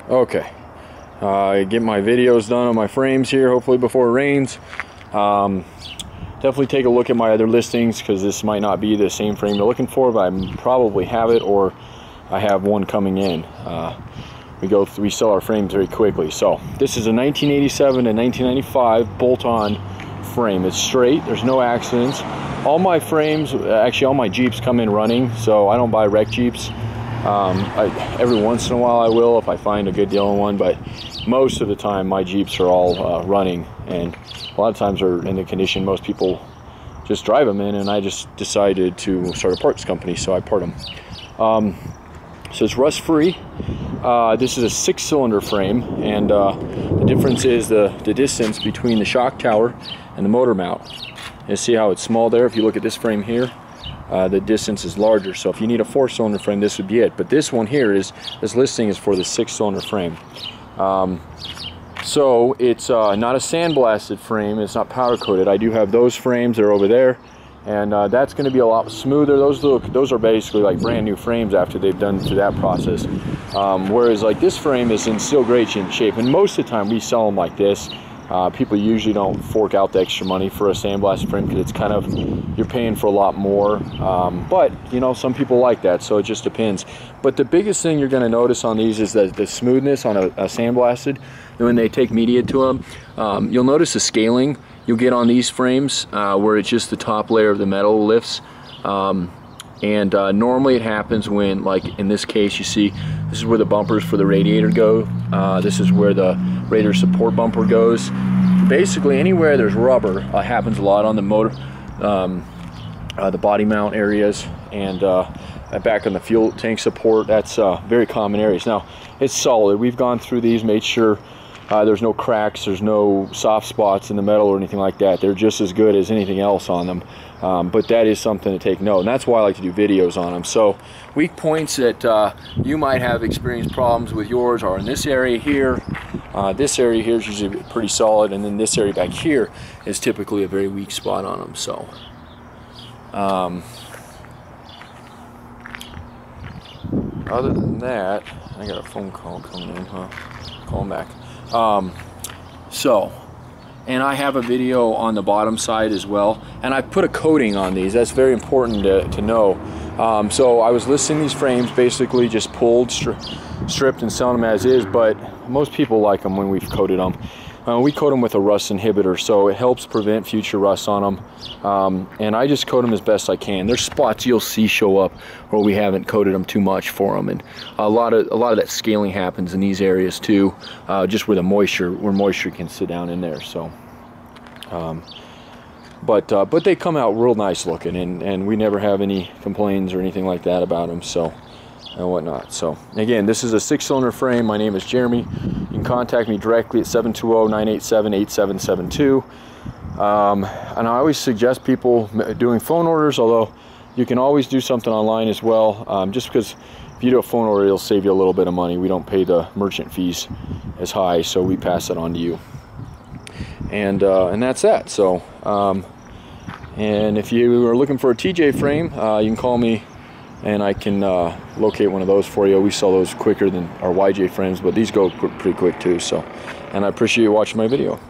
Okay, get my videos done on my frames here, hopefully before it rains. Definitely take a look at my other listings, because this might not be the same frame you're looking for, but I probably have it, or I have one coming in. We sell our frames very quickly. So this is a 1987 and 1995 bolt-on frame. It's straight, there's no accidents. All my frames, actually all my Jeeps come in running, so I don't buy wreck Jeeps. Every once in a while I will if I find a good deal on one, but most of the time my Jeeps are all running, and a lot of times are in the condition most people just drive them in, and I just decided to start a parts company, so I part them. So it's rust free. This is a 6-cylinder frame, and the difference is the distance between the shock tower and the motor mount. You see how it's small there? If you look at this frame here, the distance is larger. So if you need a 4-cylinder frame, this would be it. But this one here this listing is for the 6-cylinder frame. So it's not a sandblasted frame. It's not powder coated. I do have those frames. They're over there, and that's going to be a lot smoother. Those are basically like brand new frames after they've done through that process. Whereas like this frame is in still great shape, and most of the time we sell them like this. People usually don't fork out the extra money for a sandblasted frame, because it's kind of, you're paying for a lot more. But you know, some people like that, so it just depends. But the biggest thing you're going to notice on these is the smoothness on a sandblasted. And when they take media to them, you'll notice the scaling you'll get on these frames, where it's just the top layer of the metal lifts. Normally it happens when, like in this case, you see this is where the bumpers for the radiator go. This is where the radiator support bumper goes. Basically anywhere there's rubber, happens a lot on the motor, the body mount areas, and back on the fuel tank support. That's very common areas. Now it's solid. We've gone through these, made sure there's no cracks, there's no soft spots in the metal or anything like that. They're just as good as anything else on them. But that is something to take note, and that's why I like to do videos on them. So weak points that you might have experienced problems with yours are in this area here. This area here is usually pretty solid, and then this area back here is typically a very weak spot on them. So other than that, I got a phone call coming in, huh? Call him back. And I have a video on the bottom side as well, and I put a coating on these. That's very important to know. So I was listing these frames basically just pulled, stripped, and selling them as is, but most people like them when we've coated them. We coat them with a rust inhibitor, so it helps prevent future rust on them. And I just coat them as best I can. There's spots you'll see show up where we haven't coated them too much for them, and a lot of that scaling happens in these areas too, just where moisture can sit down in there. So, but they come out real nice looking, and we never have any complaints or anything like that about them. So. And whatnot. So again, this is a 6-cylinder frame. My name is Jeremy. You can contact me directly at 720-987-8772. And I always suggest people doing phone orders, although you can always do something online as well, just because if you do a phone order, it'll save you a little bit of money. We don't pay the merchant fees as high, so we pass it on to you. And that's that. So and if you are looking for a TJ frame, you can call me, and I can locate one of those for you. We sell those quicker than our YJ frames, but these go pretty quick too. So, and I appreciate you watching my video.